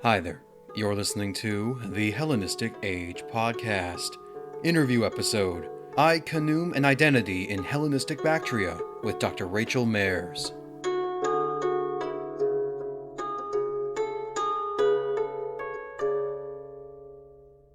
Hi there. You're listening to the Hellenistic Age podcast. Interview episode, Ai Khanoum and Identity in Hellenistic Bactria with Dr. Rachel Mairs.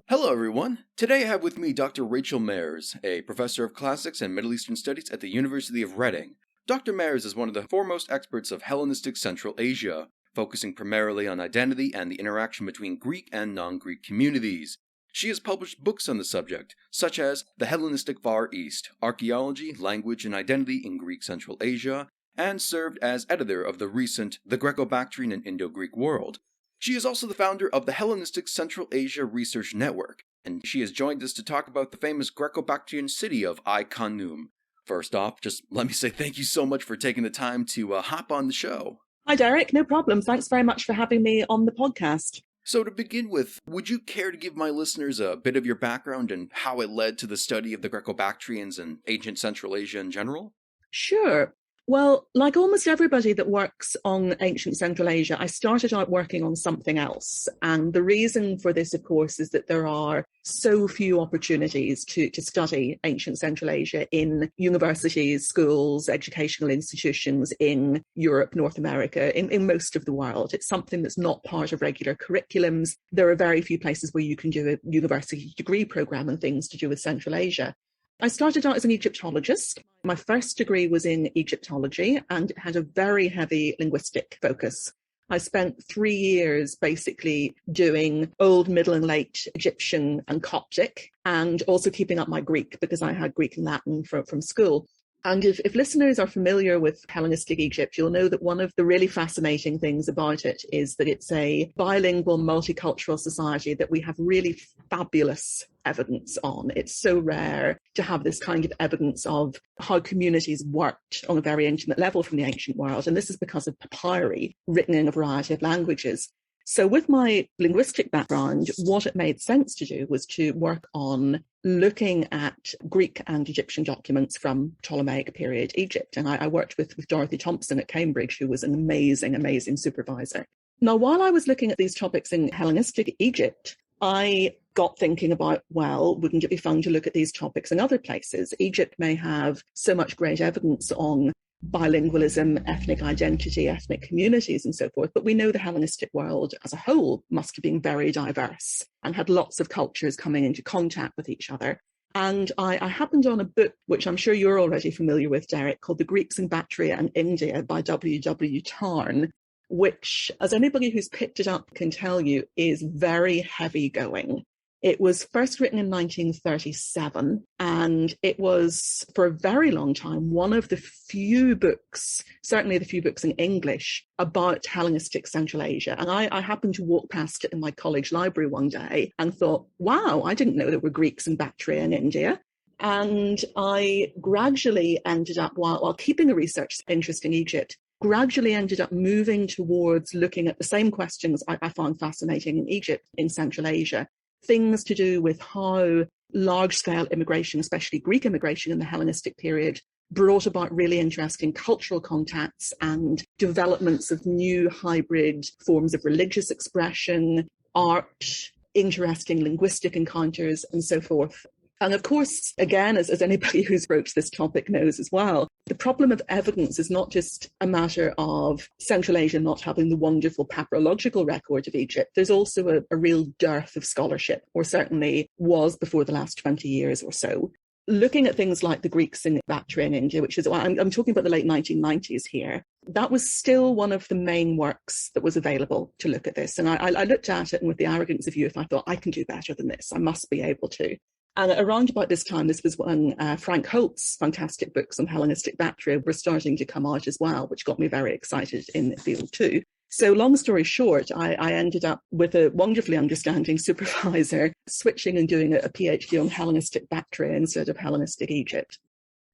Hello everyone. Today I have with me Dr. Rachel Mairs, a professor of classics and Middle Eastern studies at the University of Reading. Dr. Mairs is one of the foremost experts of Hellenistic Central Asia, focusing primarily on identity and the interaction between Greek and non-Greek communities. She has published books on the subject, such as The Hellenistic Far East, Archaeology, Language, and Identity in Greek Central Asia, and served as editor of the recent The Greco-Bactrian and Indo-Greek World. She is also the founder of the Hellenistic Central Asia Research Network, and she has joined us to talk about the famous Greco-Bactrian city of Ai Khanoum. First off, just let me say thank you so much for taking the time to hop on the show. Hi, Derek. No problem. Thanks very much for having me on the podcast. So to begin with, would you care to give my listeners a bit of your background and how it led to the study of the Greco-Bactrians and ancient Central Asia in general? Sure. Well, like almost everybody that works on ancient Central Asia, I started out working on something else. And the reason for this, of course, is that there are so few opportunities to study ancient Central Asia in universities, schools, educational institutions in Europe, North America, in most of the world. It's something that's not part of regular curriculums. There are very few places where you can do a university degree program and things to do with Central Asia. I started out as an Egyptologist. My first degree was in Egyptology and it had a very heavy linguistic focus. I spent 3 years basically doing Old, Middle and Late Egyptian and Coptic, and also keeping up my Greek because I had Greek and Latin from school. And if listeners are familiar with Hellenistic Egypt, you'll know that one of the really fascinating things about it is that it's a bilingual, multicultural society that we have really fabulous evidence on. It's so rare to have this kind of evidence of how communities worked on a very intimate level from the ancient world. And this is because of papyri written in a variety of languages. So with my linguistic background, what it made sense to do was to work on looking at Greek and Egyptian documents from Ptolemaic period Egypt. And I worked with Dorothy Thompson at Cambridge, who was an amazing, amazing supervisor. Now, while I was looking at these topics in Hellenistic Egypt, I got thinking about, well, wouldn't it be fun to look at these topics in other places? Egypt may have so much great evidence on bilingualism, ethnic identity, ethnic communities and so forth. But we know the Hellenistic world as a whole must have been very diverse and had lots of cultures coming into contact with each other. And I happened on a book, which I'm sure you're already familiar with, Derek, called The Greeks in Bactria and India by W.W. Tarn, which, as anybody who's picked it up can tell you, is very heavy going. It was first written in 1937, and it was, for a very long time, one of the few books, certainly the few books in English, about Hellenistic Central Asia. And I happened to walk past it in my college library one day and thought, wow, I didn't know there were Greeks in Bactria in India. And I gradually ended up, while keeping a research interest in Egypt, gradually ended up moving towards looking at the same questions I found fascinating in Egypt, in Central Asia. Things to do with how large-scale immigration, especially Greek immigration in the Hellenistic period, brought about really interesting cultural contacts and developments of new hybrid forms of religious expression, art, interesting linguistic encounters, and so forth. And of course, again, as anybody who's broached this topic knows as well, the problem of evidence is not just a matter of Central Asia not having the wonderful papyrological record of Egypt. There's also a real dearth of scholarship, or certainly was before the last 20 years or so. Looking at things like the Greeks in Bactria in India, which is, I'm talking about the late 1990s here, that was still one of the main works that was available to look at this. And I looked at it, and with the arrogance of youth, I thought, I can do better than this. I must be able to. And around about this time, this was when Frank Holt's fantastic books on Hellenistic Bactria were starting to come out as well, which got me very excited in the field too. So long story short, I ended up with a wonderfully understanding supervisor switching and doing a PhD on Hellenistic Bactria instead of Hellenistic Egypt.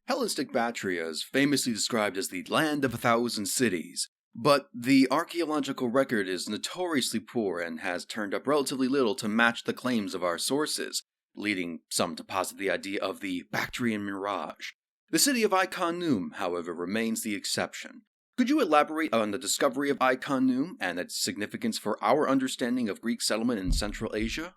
Hellenistic Bactria is famously described as the land of 1,000 cities, but the archaeological record is notoriously poor and has turned up relatively little to match the claims of our sources, leading some to posit the idea of the Bactrian mirage. The city of Ai Khanoum, however, remains the exception. Could you elaborate on the discovery of Ai Khanoum and its significance for our understanding of Greek settlement in Central Asia?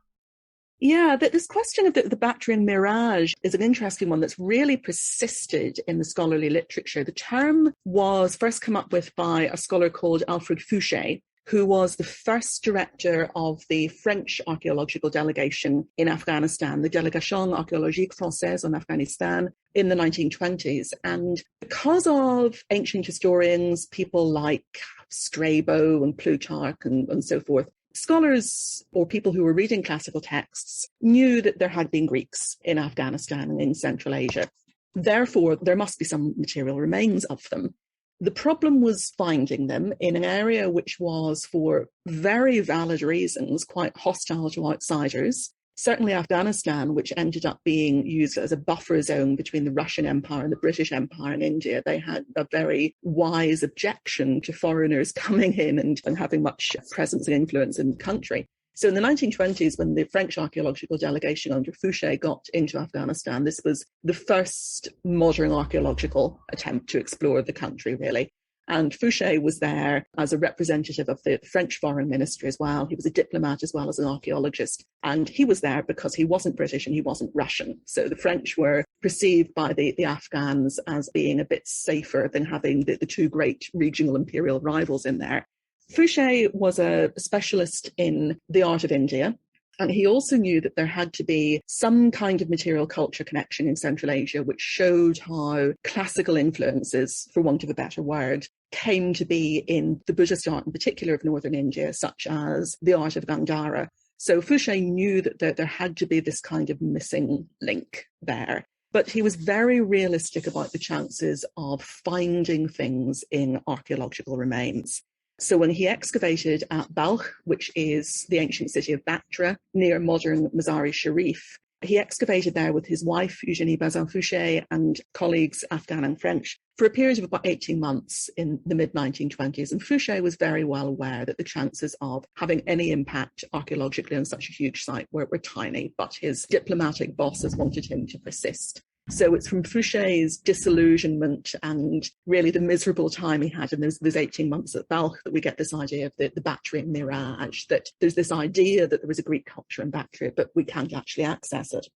Yeah, this question of the Bactrian mirage is an interesting one that's really persisted in the scholarly literature. The term was first come up with by a scholar called Alfred Fouché, who was the first director of the French archaeological delegation in Afghanistan, the Délégation archéologique française en Afghanistan, in the 1920s. And because of ancient historians, people like Strabo and Plutarch and so forth, scholars or people who were reading classical texts knew that there had been Greeks in Afghanistan and in Central Asia. Therefore, there must be some material remains of them. The problem was finding them in an area which was, for very valid reasons, quite hostile to outsiders. Certainly Afghanistan, which ended up being used as a buffer zone between the Russian Empire and the British Empire in India, they had a very wise objection to foreigners coming in and having much presence and influence in the country. So in the 1920s, when the French archaeological delegation under Fouché got into Afghanistan, this was the first modern archaeological attempt to explore the country, really. And Fouché was there as a representative of the French Foreign Ministry as well. He was a diplomat as well as an archaeologist. And he was there because he wasn't British and he wasn't Russian. So the French were perceived by the Afghans as being a bit safer than having the two great regional imperial rivals in there. Fouché was a specialist in the art of India. And he also knew that there had to be some kind of material culture connection in Central Asia, which showed how classical influences, for want of a better word, came to be in the Buddhist art, in particular of northern India, such as the art of Gandhara. So Fouché knew that there had to be this kind of missing link there. But he was very realistic about the chances of finding things in archaeological remains. So when he excavated at Balkh, which is the ancient city of Bactria, near modern Mazar-i-Sharif, he excavated there with his wife, Eugénie Bazin-Fouché, and colleagues, Afghan and French, for a period of about 18 months in the mid-1920s. And Fouché was very well aware that the chances of having any impact archaeologically on such a huge site were tiny, but his diplomatic bosses wanted him to persist. So it's from Fouché's disillusionment and really the miserable time he had in those 18 months at Balkh that we get this idea of the Bactrian mirage, that there's this idea that there was a Greek culture in Bactria, but we can't actually access it.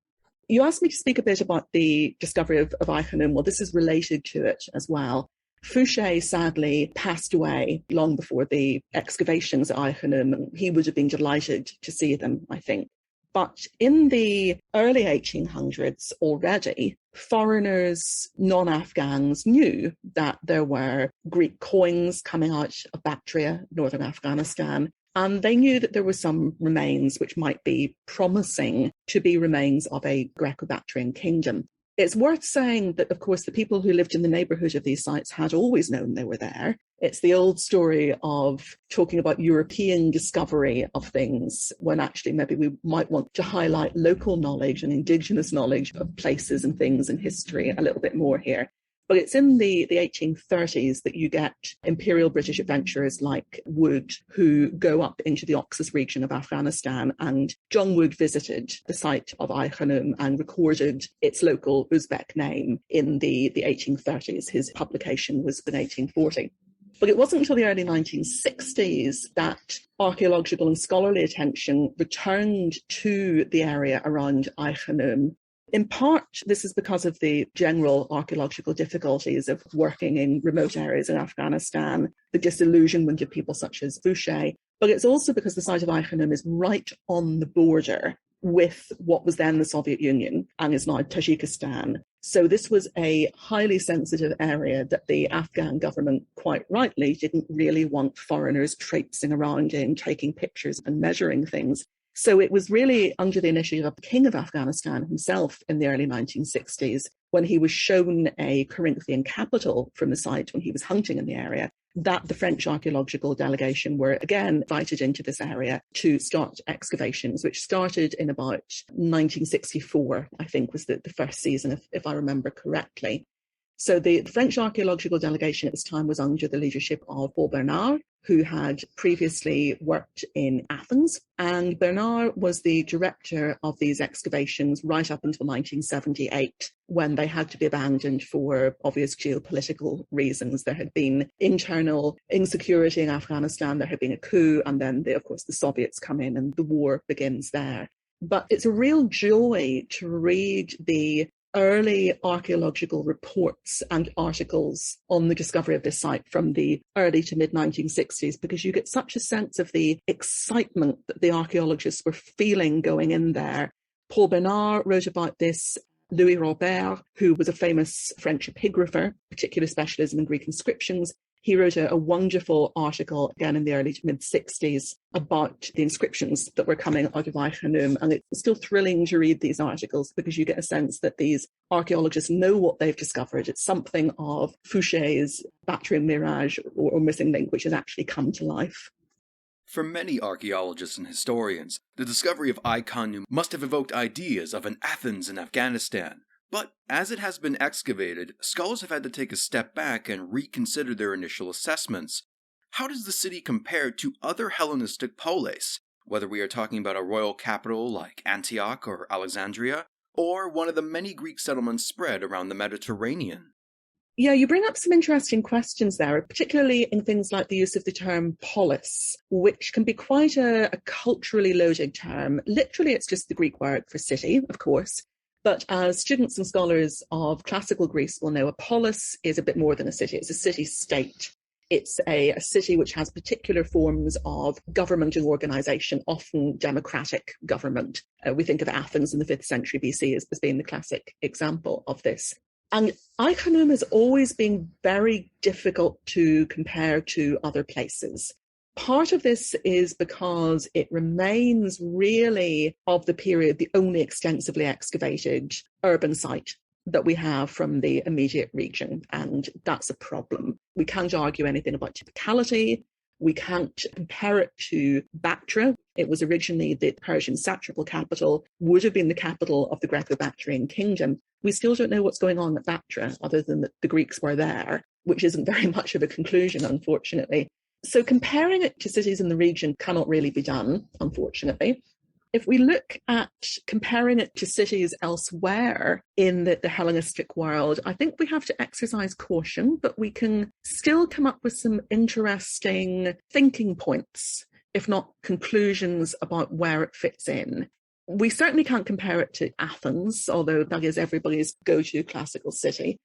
You asked me to speak a bit about the discovery of Ai Khanoum. Well, this is related to it as well. Fouché sadly passed away long before the excavations at Ai Khanoum, and he would have been delighted to see them, I think. But in the early 1800s already, foreigners, non-Afghans, knew that there were Greek coins coming out of Bactria, northern Afghanistan, and they knew that there were some remains which might be promising to be remains of a Greco-Bactrian kingdom. It's worth saying that, of course, the people who lived in the neighbourhood of these sites had always known they were there. It's the old story of talking about European discovery of things, when actually maybe we might want to highlight local knowledge and indigenous knowledge of places and things and history a little bit more here. But it's in the 1830s that you get imperial British adventurers like Wood, who go up into the Oxus region of Afghanistan. And John Wood visited the site of Ai Khanoum and recorded its local Uzbek name in the 1830s. His publication was in 1840. But it wasn't until the early 1960s that archaeological and scholarly attention returned to the area around Ai Khanoum. In part, this is because of the general archaeological difficulties of working in remote areas in Afghanistan, the disillusionment of people such as Fouché, but it's also because the site of Ai Khanoum is right on the border with what was then the Soviet Union and is now Tajikistan. So this was a highly sensitive area that the Afghan government, quite rightly, didn't really want foreigners traipsing around in, taking pictures and measuring things. So it was really under the initiative of the King of Afghanistan himself in the early 1960s, when he was shown a Corinthian capital from the site when he was hunting in the area, that the French archaeological delegation were again invited into this area to start excavations, which started in about 1964, I think was the first season, if I remember correctly. So the French archaeological delegation at this time was under the leadership of Paul Bernard, who had previously worked in Athens. And Bernard was the director of these excavations right up until 1978, when they had to be abandoned for obvious geopolitical reasons. There had been internal insecurity in Afghanistan, there had been a coup, and then, of course, the Soviets come in and the war begins there. But it's a real joy to read the early archaeological reports and articles on the discovery of this site from the early to mid-1960s, because you get such a sense of the excitement that the archaeologists were feeling going in there. Paul Bernard wrote about this. Louis Robert, who was a famous French epigrapher, particular specialism in Greek inscriptions, he wrote a wonderful article, again in the early to mid-60s, about the inscriptions that were coming out of Ai Khanoum. And it's still thrilling to read these articles because you get a sense that these archaeologists know what they've discovered. It's something of Fouché's Bactrian mirage or missing link, which has actually come to life. For many archaeologists and historians, the discovery of Ai Khanoum must have evoked ideas of an Athens in Afghanistan. But as it has been excavated, scholars have had to take a step back and reconsider their initial assessments. How does the city compare to other Hellenistic polis, whether we are talking about a royal capital like Antioch or Alexandria, or one of the many Greek settlements spread around the Mediterranean? Yeah, you bring up some interesting questions there, particularly in things like the use of the term polis, which can be quite a culturally loaded term. Literally, it's just the Greek word for city, of course. But as students and scholars of classical Greece will know, a polis is a bit more than a city. It's a city-state. It's a city which has particular forms of government and organisation, often democratic government. We think of Athens in the 5th century BC as being the classic example of this. And Ai Khanoum has always been very difficult to compare to other places. Part of this is because it remains really of the period the only extensively excavated urban site that we have from the immediate region, and that's a problem. We can't argue anything about typicality. We can't compare it to Bactria. It was originally the Persian satrapal capital, would have been the capital of the Greco-Bactrian kingdom. We still don't know what's going on at Bactria, other than that the Greeks were there, which isn't very much of a conclusion, unfortunately. So comparing it to cities in the region cannot really be done, unfortunately. If we look at comparing it to cities elsewhere in the Hellenistic world, I think we have to exercise caution, but we can still come up with some interesting thinking points, if not conclusions about where it fits in. We certainly can't compare it to Athens, although that is everybody's go-to classical city.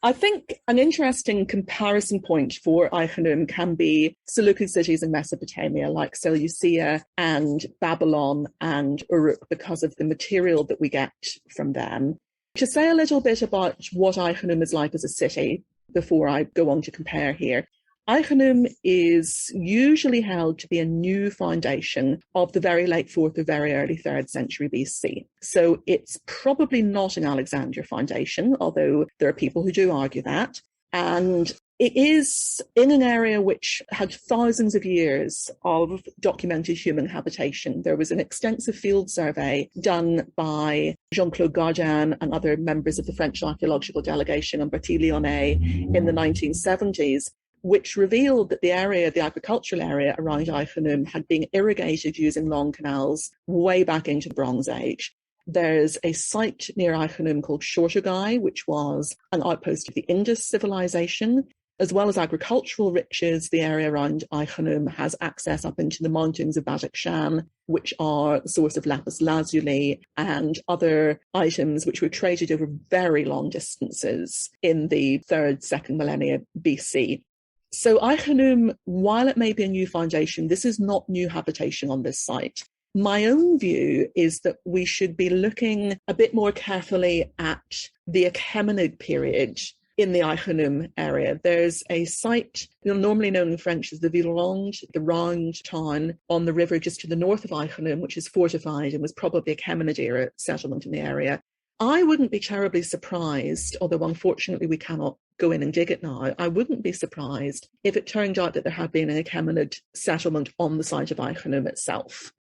I think an interesting comparison point for Ai Khanoum can be Seleucid cities in Mesopotamia, like Seleucia and Babylon and Uruk, because of the material that we get from them. To say a little bit about what Ai Khanoum is like as a city, before I go on to compare here, Ai Khanoum is usually held to be a new foundation of the very late 4th or very early 3rd century BC. So it's probably not an Alexandria foundation, although there are people who do argue that. And it is in an area which had thousands of years of documented human habitation. There was an extensive field survey done by Jean-Claude Gardin and other members of the French archaeological delegation and Bertie Lyonnais in the 1970s, which revealed that the area, the agricultural area around Ai Khanoum, had been irrigated using long canals way back into the Bronze Age. There's a site near Ai Khanoum called Shortugai, which was an outpost of the Indus civilization. As well as agricultural riches, the area around Ai Khanoum has access up into the mountains of Badakhshan, which are the source of lapis lazuli and other items which were traded over very long distances in the 3rd, 2nd millennia BC. So Ai Khanoum, while it may be a new foundation, this is not new habitation on this site. My own view is that we should be looking a bit more carefully at the Achaemenid period in the Ai Khanoum area. There's a site normally known in French as the Ville-Ronde, the round town on the river just to the north of Ai Khanoum, which is fortified and was probably a Achaemenid era settlement in the area. I wouldn't be terribly surprised, although unfortunately we cannot go in and dig it now, I wouldn't be surprised if it turned out that there had been an Achaemenid settlement on the site of Ai Khanoum itself.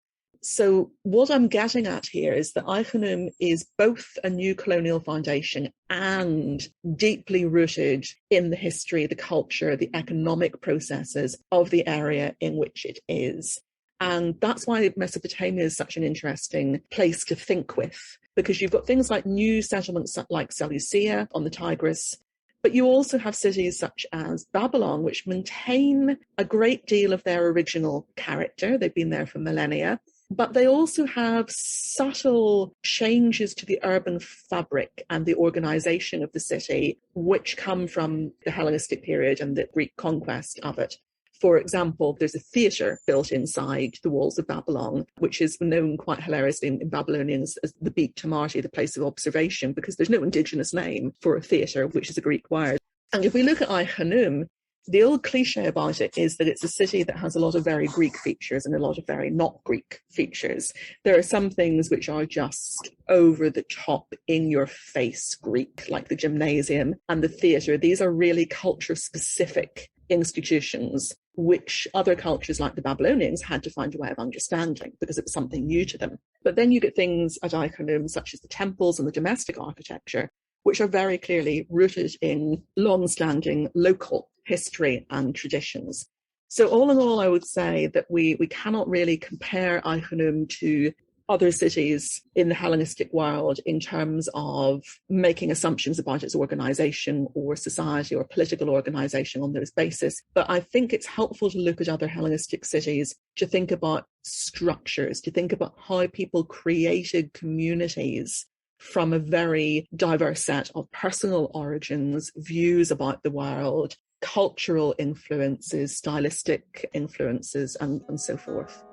So what I'm getting at here is that Ai Khanoum is both a new colonial foundation and deeply rooted in the history, the culture, the economic processes of the area in which it is. And that's why Mesopotamia is such an interesting place to think with, because you've got things like new settlements like Seleucia on the Tigris, but you also have cities such as Babylon, which maintain a great deal of their original character. They've been there for millennia. But they also have subtle changes to the urban fabric and the organization of the city, which come from the Hellenistic period and the Greek conquest of it. For example, there's a theatre built inside the walls of Babylon, which is known quite hilariously in Babylonians as the Beat Tamarti, the place of observation, because there's no indigenous name for a theatre, which is a Greek word. And if we look at Ai Khanoum, the old cliche about it is that it's a city that has a lot of very Greek features and a lot of very not Greek features. There are some things which are just over the top, in your face Greek, like the gymnasium and the theatre. These are really culture specific institutions which other cultures like the Babylonians had to find a way of understanding because it was something new to them. But then you get things at Ai Khanoum such as the temples and the domestic architecture, which are very clearly rooted in long-standing local history and traditions. So all in all, I would say that we cannot really compare Ai Khanoum to other cities in the Hellenistic world in terms of making assumptions about its organization or society or political organization on those bases. But I think it's helpful to look at other Hellenistic cities to think about structures, to think about how people created communities from a very diverse set of personal origins, views about the world, cultural influences, stylistic influences, and so forth.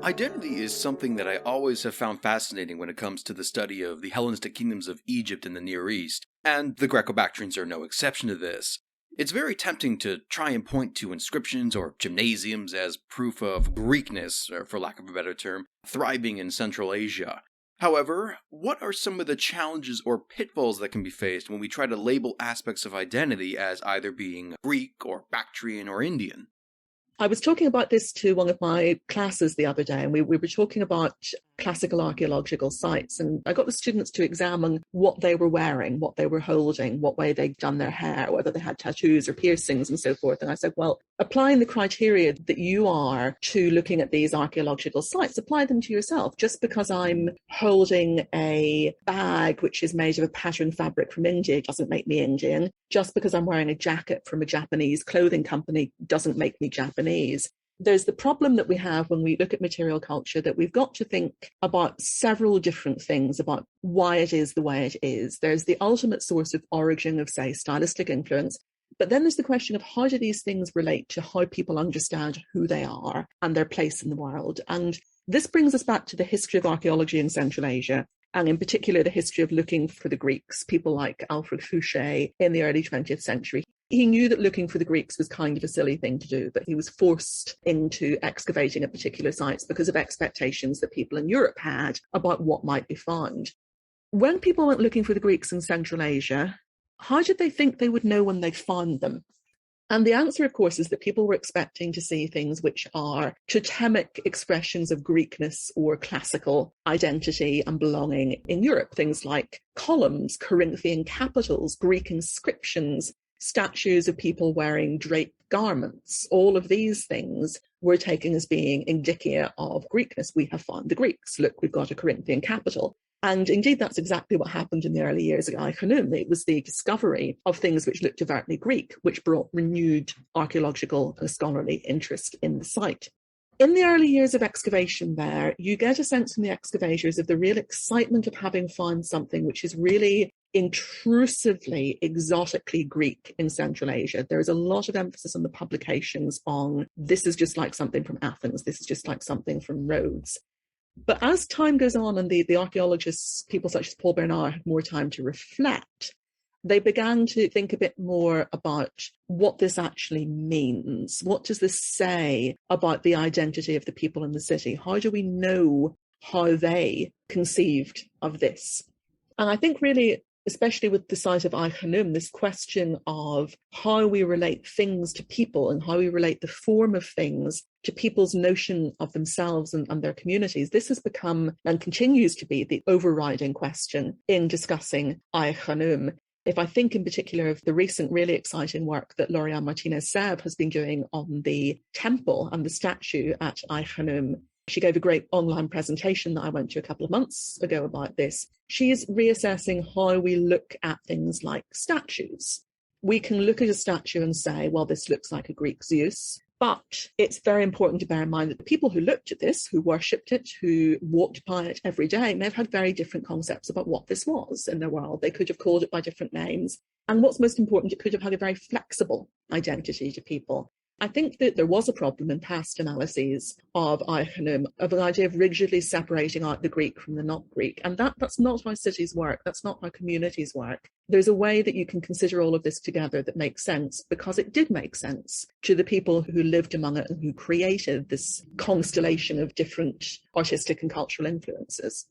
Identity is something that I always have found fascinating when it comes to the study of the Hellenistic kingdoms of Egypt and the Near East, and the Greco-Bactrians are no exception to this. It's very tempting to try and point to inscriptions or gymnasiums as proof of Greekness, or for lack of a better term, thriving in Central Asia. However, what are some of the challenges or pitfalls that can be faced when we try to label aspects of identity as either being Greek or Bactrian or Indian? I was talking about this to one of my classes the other day, and we were talking about classical archaeological sites, and I got the students to examine what they were wearing, what they were holding, what way they'd done their hair, whether they had tattoos or piercings and so forth. And I said, well, applying the criteria that you are to looking at these archaeological sites, apply them to yourself. Just because I'm holding a bag which is made of a patterned fabric from India doesn't make me Indian. Just because I'm wearing a jacket from a Japanese clothing company doesn't make me Japanese. There's the problem that we have when we look at material culture that we've got to think about several different things about why it is the way it is. There's the ultimate source of origin of, say, stylistic influence. But then there's the question of how do these things relate to how people understand who they are and their place in the world. And this brings us back to the history of archaeology in Central Asia, and in particular the history of looking for the Greeks, people like Alfred Fouché in the early 20th century. He knew that looking for the Greeks was kind of a silly thing to do, but he was forced into excavating at particular sites because of expectations that people in Europe had about what might be found. When people went looking for the Greeks in Central Asia, how did they think they would know when they found them? And the answer, of course, is that people were expecting to see things which are totemic expressions of Greekness or classical identity and belonging in Europe. Things like columns, Corinthian capitals, Greek inscriptions, statues of people wearing draped garments. All of these things were taken as being indicia of Greekness. We have found the Greeks. Look, we've got a Corinthian capital. And indeed, that's exactly what happened in the early years of Ai Khanoum. It was the discovery of things which looked overtly Greek, which brought renewed archaeological and scholarly interest in the site. In the early years of excavation there, you get a sense from the excavators of the real excitement of having found something which is really intrusively, exotically Greek in Central Asia. There is a lot of emphasis on the publications on this is just like something from Athens, this is just like something from Rhodes. But as time goes on and the archaeologists, people such as Paul Bernard, had more time to reflect, they began to think a bit more about what this actually means. What does this say about the identity of the people in the city? How do we know how they conceived of this? And I think really, especially with the site of Ai Khanoum, this question of how we relate things to people and how we relate the form of things to people's notion of themselves and their communities, this has become and continues to be the overriding question in discussing Ai Khanoum. If I think in particular of the recent really exciting work that Lauriane Martinez-Sèvres has been doing on the temple and the statue at Ai Khanoum, she gave a great online presentation that I went to a couple of months ago about this. She's reassessing how we look at things like statues. We can look at a statue and say, well, this looks like a Greek Zeus. But it's very important to bear in mind that the people who looked at this, who worshipped it, who walked by it every day, may have had very different concepts about what this was in their world. They could have called it by different names. And what's most important, it could have had a very flexible identity to people. I think that there was a problem in past analyses of Ai Khanoum, of an idea of rigidly separating out the Greek from the not Greek. And that's not how cities work. That's not how communities work. There's a way that you can consider all of this together that makes sense, because it did make sense to the people who lived among it and who created this constellation of different artistic and cultural influences.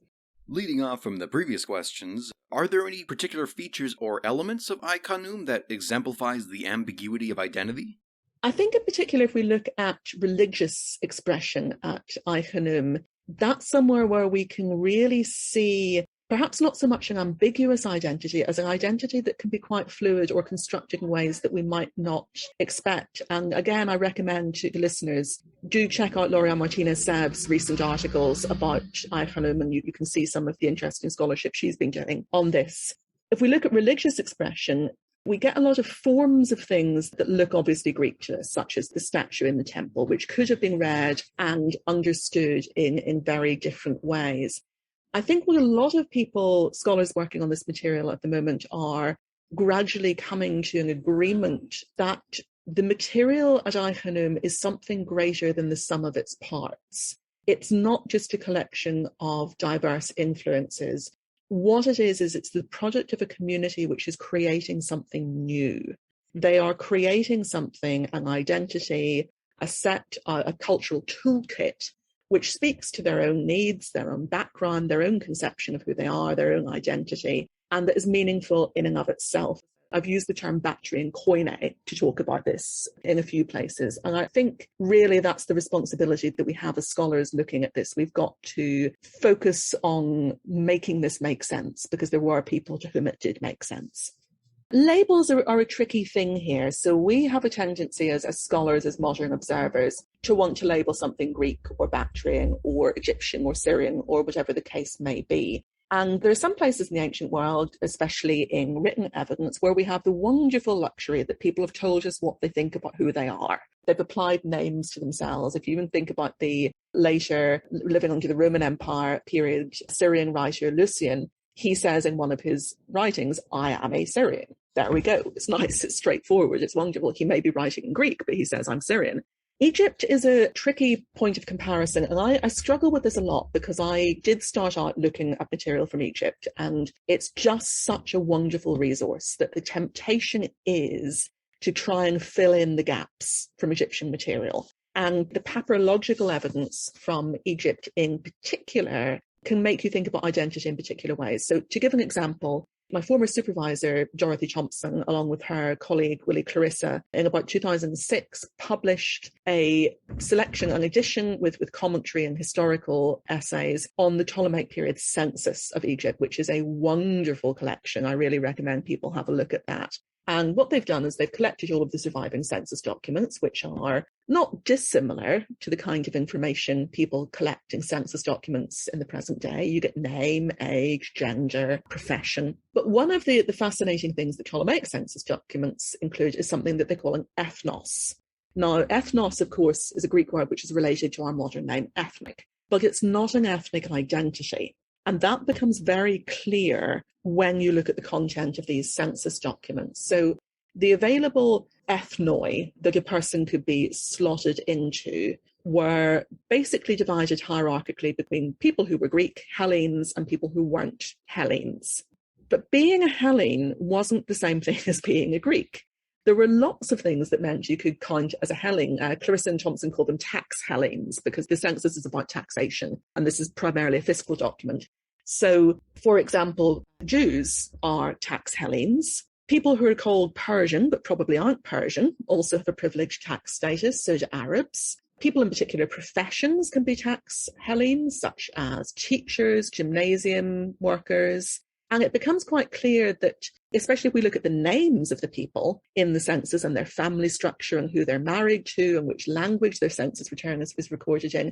Leading off from the previous questions, are there any particular features or elements of Ai Khanoum that exemplifies the ambiguity of identity? I think in particular, if we look at religious expression at Ai Khanoum, that's somewhere where we can really see perhaps not so much an ambiguous identity as an identity that can be quite fluid or constructed in ways that we might not expect. And again, I recommend to the listeners, do check out Lauriane Martinez-Sèvres' recent articles about Ai Khanoum, and you can see some of the interesting scholarship she's been doing on this. If we look at religious expression, we get a lot of forms of things that look obviously Greek to us, such as the statue in the temple, which could have been read and understood in very different ways. I think what a lot of people, scholars working on this material at the moment, are gradually coming to an agreement that the material at Ai Khanoum is something greater than the sum of its parts. It's not just a collection of diverse influences. What it is it's the product of a community which is creating something new. They are creating something, an identity, a set, a cultural toolkit, which speaks to their own needs, their own background, their own conception of who they are, their own identity, and that is meaningful in and of itself. I've used the term Bactrian koine to talk about this in a few places. And I think really that's the responsibility that we have as scholars looking at this. We've got to focus on making this make sense, because there were people to whom it did make sense. Labels are a tricky thing here. So we have a tendency as scholars, as modern observers, to want to label something Greek or Bactrian or Egyptian or Syrian or whatever the case may be. And there are some places in the ancient world, especially in written evidence, where we have the wonderful luxury that people have told us what they think about who they are. They've applied names to themselves. If you even think about the later, living under the Roman Empire period, Syrian writer Lucian, he says in one of his writings, I am a Syrian. There we go. It's nice. It's straightforward. It's wonderful. He may be writing in Greek, but he says, I'm Syrian. Egypt is a tricky point of comparison, and I struggle with this a lot because I did start out looking at material from Egypt, and it's just such a wonderful resource that the temptation is to try and fill in the gaps from Egyptian material. And the papyrological evidence from Egypt in particular can make you think about identity in particular ways. So to give an example, my former supervisor, Dorothy Thompson, along with her colleague, Willie Clarissa, in about 2006, published a selection, an edition with commentary and historical essays on the Ptolemaic period census of Egypt, which is a wonderful collection. I really recommend people have a look at that. And what they've done is they've collected all of the surviving census documents, which are not dissimilar to the kind of information people collect in census documents in the present day. You get name, age, gender, profession. But one of the fascinating things that Ptolemaic census documents include is something that they call an ethnos. Now, ethnos, of course, is a Greek word which is related to our modern name, ethnic, but it's not an ethnic identity. And that becomes very clear when you look at the content of these census documents. So the available ethnoi that a person could be slotted into were basically divided hierarchically between people who were Greek, Hellenes, and people who weren't Hellenes. But being a Hellene wasn't the same thing as being a Greek. There were lots of things that meant you could count as a Hellene. Clarissa and Thompson called them tax Hellenes because the census is about taxation, and this is primarily a fiscal document. So, for example, Jews are tax Hellenes. People who are called Persian, but probably aren't Persian, also have a privileged tax status, so do Arabs. People in particular professions can be tax Hellenes, such as teachers, gymnasium workers. And it becomes quite clear that, especially if we look at the names of the people in the census and their family structure and who they're married to and which language their census return is recorded in,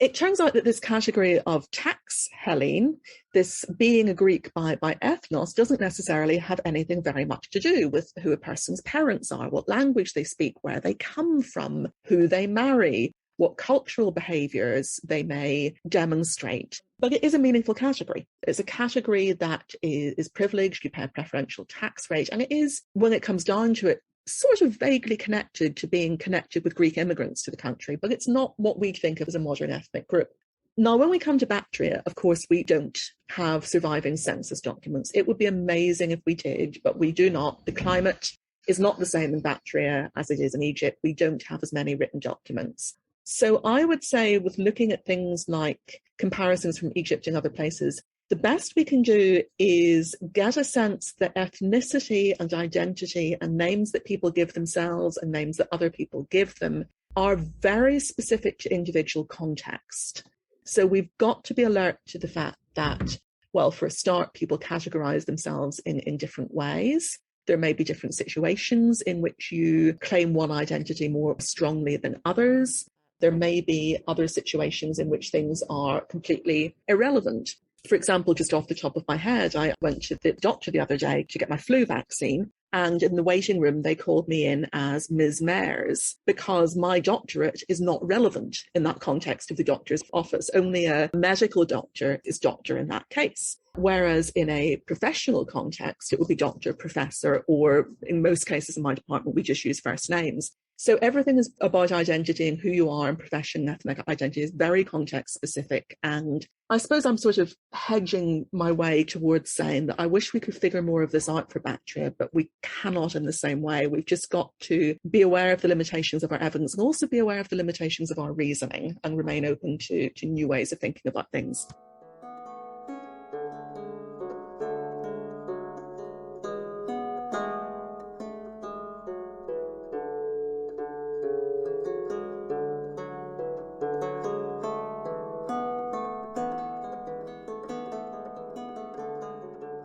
it turns out that this category of tax Hellene, this being a Greek by ethnos, doesn't necessarily have anything very much to do with who a person's parents are, what language they speak, where they come from, who they marry, what cultural behaviours they may demonstrate. But it is a meaningful category. It's a category that is privileged, you pay a preferential tax rate, and it is, when it comes down to it, sort of vaguely connected to being connected with Greek immigrants to the country, but it's not what we think of as a modern ethnic group. Now, when we come to Bactria, of course, we don't have surviving census documents. It would be amazing if we did, but we do not. The climate is not the same in Bactria as it is in Egypt. We don't have as many written documents. So I would say, with looking at things like comparisons from Egypt and other places, the best we can do is get a sense that ethnicity and identity and names that people give themselves and names that other people give them are very specific to individual context. So we've got to be alert to the fact that, well, for a start, people categorize themselves in different ways. There may be different situations in which you claim one identity more strongly than others. There may be other situations in which things are completely irrelevant. For example, just off the top of my head, I went to the doctor the other day to get my flu vaccine, and in the waiting room, they called me in as Ms. Mairs because my doctorate is not relevant in that context of the doctor's office. Only a medical doctor is doctor in that case. Whereas in a professional context, it would be doctor, professor, or in most cases in my department, we just use first names. So everything is about identity and who you are, and profession and ethnic identity is very context specific. And I suppose I'm sort of hedging my way towards saying that I wish we could figure more of this out for Bactria, but we cannot in the same way. We've just got to be aware of the limitations of our evidence and also be aware of the limitations of our reasoning and remain open to new ways of thinking about things.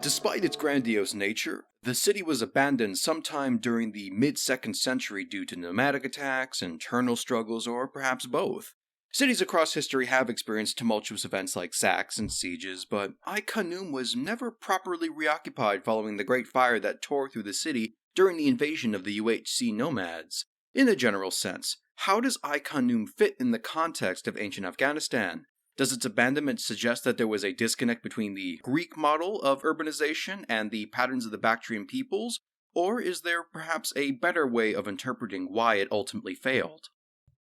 Despite its grandiose nature, the city was abandoned sometime during the mid-2nd century due to nomadic attacks, internal struggles, or perhaps both. Cities across history have experienced tumultuous events like sacks and sieges, but Ai Khanoum was never properly reoccupied following the Great Fire that tore through the city during the invasion of the UHC nomads. In a general sense, how does Ai Khanoum fit in the context of ancient Afghanistan? Does its abandonment suggest that there was a disconnect between the Greek model of urbanization and the patterns of the Bactrian peoples, or is there perhaps a better way of interpreting why it ultimately failed?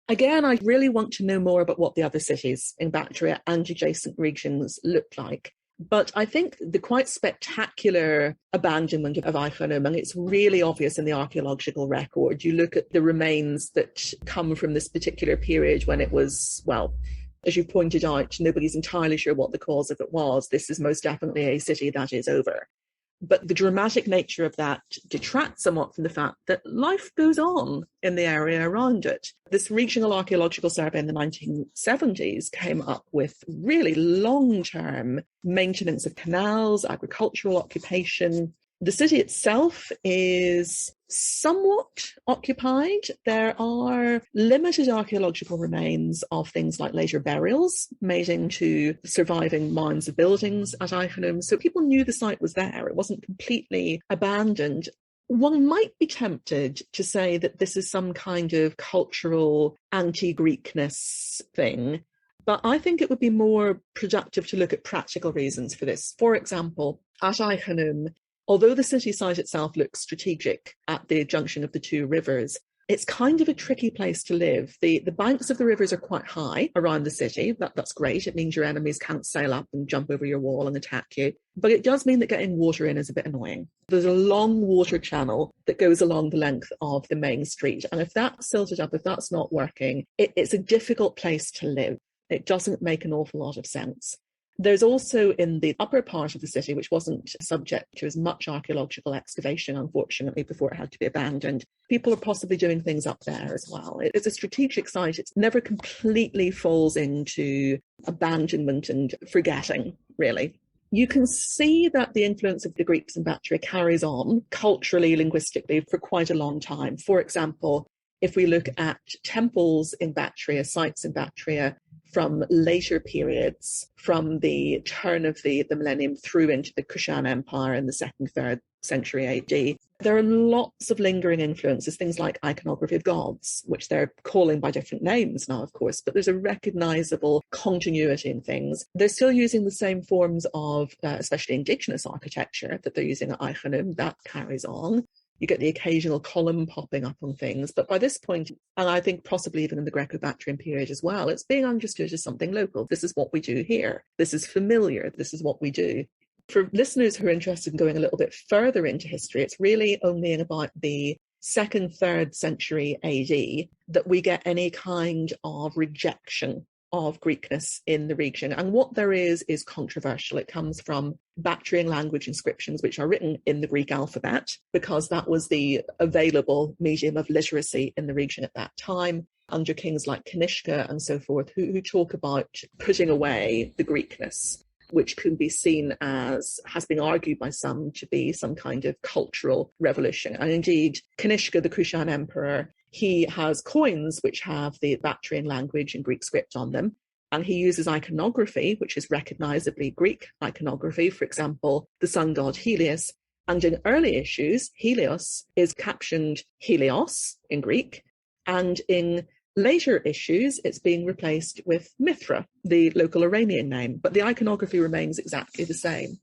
Again, I really want to know more about what the other cities in Bactria and adjacent regions look like. But I think the quite spectacular abandonment of Ai Khanoum, and it's really obvious in the archaeological record. You look at the remains that come from this particular period when it was, well, as you pointed out, nobody's entirely sure what the cause of it was. This is most definitely a city that is over. But the dramatic nature of that detracts somewhat from the fact that life goes on in the area around it. This regional archaeological survey in the 1970s came up with really long-term maintenance of canals, agricultural occupation. The city itself is somewhat occupied. There are limited archaeological remains of things like later burials made into surviving mounds of buildings at Ai Khanoum. So people knew the site was there. It wasn't completely abandoned. One might be tempted to say that this is some kind of cultural anti-Greekness thing, but I think it would be more productive to look at practical reasons for this. For example, at Ai Khanoum, although the city site itself looks strategic at the junction of the two rivers, It's kind of a tricky place to live. The banks of the rivers are quite high around the city. That's great. It means your enemies can't sail up and jump over your wall and attack you. But it does mean that getting water in is a bit annoying. There's a long water channel that goes along the length of the main street. And if that's silted up, if that's not working, it's a difficult place to live. It doesn't make an awful lot of sense. There's also in the upper part of the city, which wasn't subject to as much archaeological excavation, unfortunately, before it had to be abandoned, people are possibly doing things up there as well. It's a strategic site. It never completely falls into abandonment and forgetting, really. You can see that the influence of the Greeks in Bactria carries on culturally, linguistically, for quite a long time. For example, if we look at temples in Bactria, sites in Bactria, from later periods, from the turn of the millennium through into the Kushan Empire in the 2nd, 3rd century AD, there are lots of lingering influences, things like iconography of gods, which they're calling by different names now, of course, but there's a recognizable continuity in things. They're still using the same forms of, especially indigenous architecture that they're using at Ai Khanoum. That carries on. You get the occasional column popping up on things. But by this point, and I think possibly even in the Greco-Bactrian period as well, it's being understood as something local. This is what we do here. This is familiar. This is what we do. For listeners who are interested in going a little bit further into history, it's really only in about the 2nd, 3rd century AD that we get any kind of rejection of Greekness in the region. And what there is controversial. It comes from Bactrian language inscriptions, which are written in the Greek alphabet, because that was the available medium of literacy in the region at that time, under kings like Kanishka and so forth, who talk about putting away the Greekness, which can be seen as, has been argued by some to be some kind of cultural revolution. And indeed, Kanishka, the Kushan emperor, he has coins which have the Bactrian language and Greek script on them. And he uses iconography, which is recognizably Greek iconography, for example, the sun god Helios. And in early issues, Helios is captioned Helios in Greek. And in later issues, it's being replaced with Mithra, the local Iranian name. But the iconography remains exactly the same.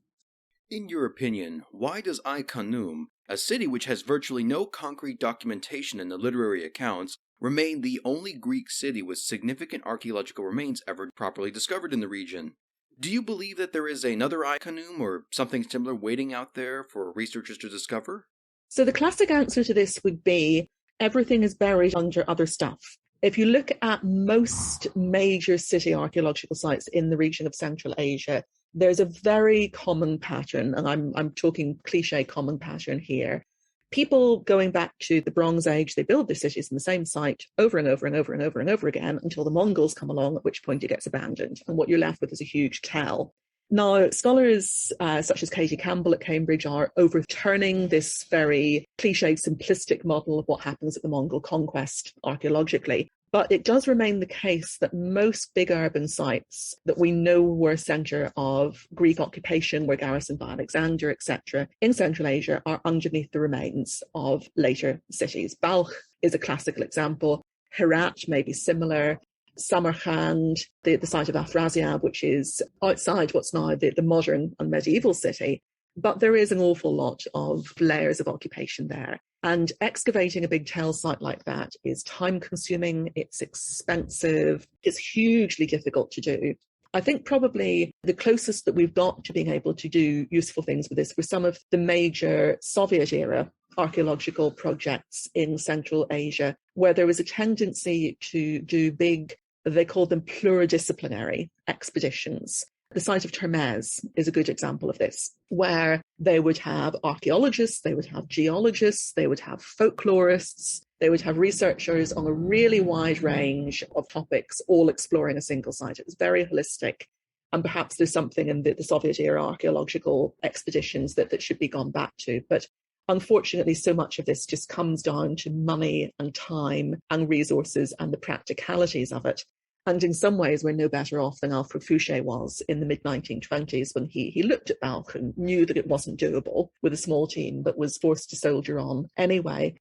In your opinion, why does Ai Khanoum, a city which has virtually no concrete documentation in the literary accounts, remain the only Greek city with significant archaeological remains ever properly discovered in the region? Do you believe that there is another Ai Khanoum or something similar waiting out there for researchers to discover? So the classic answer to this would be everything is buried under other stuff. If you look at most major city archaeological sites in the region of Central Asia, there's a very common pattern, and I'm talking cliche common pattern here. People going back to the Bronze Age, they build their cities in the same site over and over and over and over and over again until the Mongols come along, at which point it gets abandoned. And what you're left with is a huge tell. Now, scholars such as Katie Campbell at Cambridge are overturning this very cliched, simplistic model of what happens at the Mongol conquest archaeologically. But it does remain the case that most big urban sites that we know were a centre of Greek occupation, were garrisoned by Alexander, etc., in Central Asia are underneath the remains of later cities. Balkh is a classical example. Herat may be similar. Samarkand, the site of Afrasiab, which is outside what's now the modern and medieval city. But there is an awful lot of layers of occupation there. And excavating a big tell site like that is time-consuming, it's expensive, it's hugely difficult to do. I think probably the closest that we've got to being able to do useful things with this were some of the major Soviet-era archaeological projects in Central Asia, where there was a tendency to do big, they called them pluridisciplinary expeditions. The site of Termez is a good example of this, where they would have archaeologists, they would have geologists, they would have folklorists, they would have researchers on a really wide range of topics, all exploring a single site. It was very holistic. And perhaps there's something in the Soviet-era archaeological expeditions that should be gone back to. But unfortunately, so much of this just comes down to money and time and resources and the practicalities of it. And in some ways, we're no better off than Alfred Fouché was in the mid-1920s when he looked at Balkh and knew that it wasn't doable with a small team, but was forced to soldier on anyway.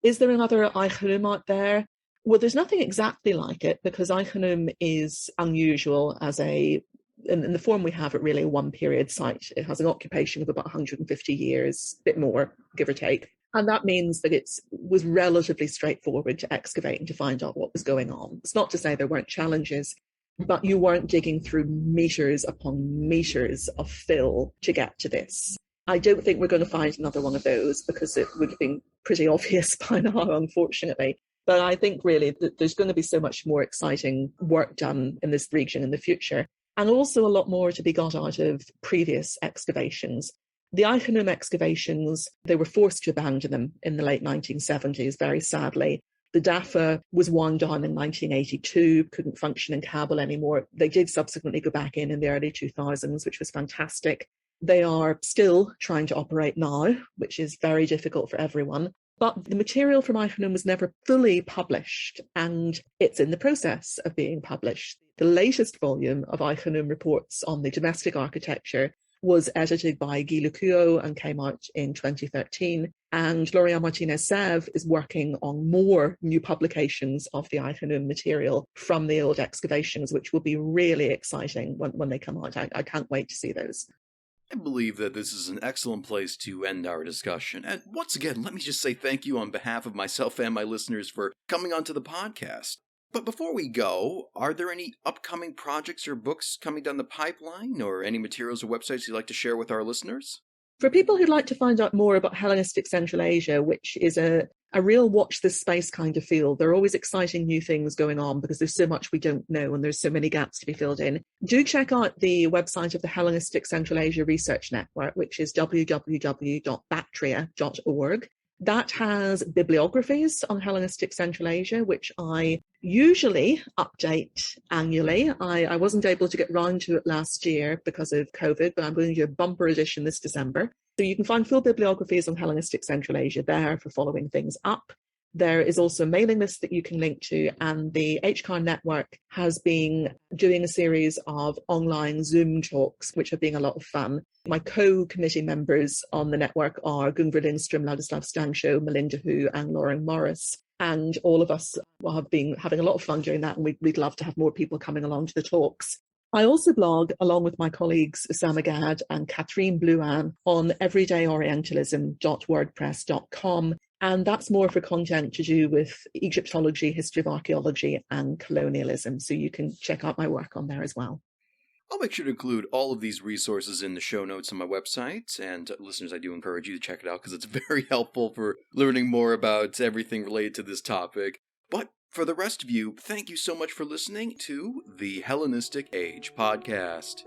Is there another Ai Khanoum out there? Well, there's nothing exactly like it, because Ai Khanoum is unusual as in the form we have it, really a one-period site. It has an occupation of about 150 years, a bit more, give or take. And that means that it was relatively straightforward to excavate and to find out what was going on. It's not to say there weren't challenges, but you weren't digging through meters upon meters of fill to get to this. I don't think we're going to find another one of those because it would have been pretty obvious by now, unfortunately. But I think really that there's going to be so much more exciting work done in this region in the future, and also a lot more to be got out of previous excavations. The Ai Khanoum excavations, they were forced to abandon them in the late 1970s, very sadly. The DAFA was wound down in 1982, couldn't function in Kabul anymore. They did subsequently go back in the early 2000s, which was fantastic. They are still trying to operate now, which is very difficult for everyone. But the material from Ai Khanoum was never fully published, and it's in the process of being published. The latest volume of Ai Khanoum reports on the domestic architecture was edited by Guy Lecuo and came out in 2013. And Laurent Martinez-Sèvres is working on more new publications of the Ai Khanoum material from the old excavations, which will be really exciting when they come out. I can't wait to see those. I believe that this is an excellent place to end our discussion. And once again, let me just say thank you on behalf of myself and my listeners for coming onto the podcast. But before we go, are there any upcoming projects or books coming down the pipeline, or any materials or websites you'd like to share with our listeners? For people who'd like to find out more about Hellenistic Central Asia, which is a real watch this space kind of field, there are always exciting new things going on because there's so much we don't know and there's so many gaps to be filled in. Do check out the website of the Hellenistic Central Asia Research Network, which is www.bactria.org. That has bibliographies on Hellenistic Central Asia, which I usually update annually. I wasn't able to get round to it last year because of COVID, but I'm going to do a bumper edition this December. So you can find full bibliographies on Hellenistic Central Asia there for following things up. There is also a mailing list that you can link to, and the HCARN network has been doing a series of online Zoom talks, which have been a lot of fun. My co-committee members on the network are Gunvar Lindström, Ladislav Stancho, Melinda Hu, and Lauren Morris. And all of us have been having a lot of fun doing that, and we'd love to have more people coming along to the talks. I also blog, along with my colleagues Osama Gad and Catherine Blouin, on everydayorientalism.wordpress.com. And that's more for content to do with Egyptology, history of archaeology, and colonialism. So you can check out my work on there as well. I'll make sure to include all of these resources in the show notes on my website, and listeners, I do encourage you to check it out because it's very helpful for learning more about everything related to this topic. But for the rest of you, thank you so much for listening to the Hellenistic Age podcast.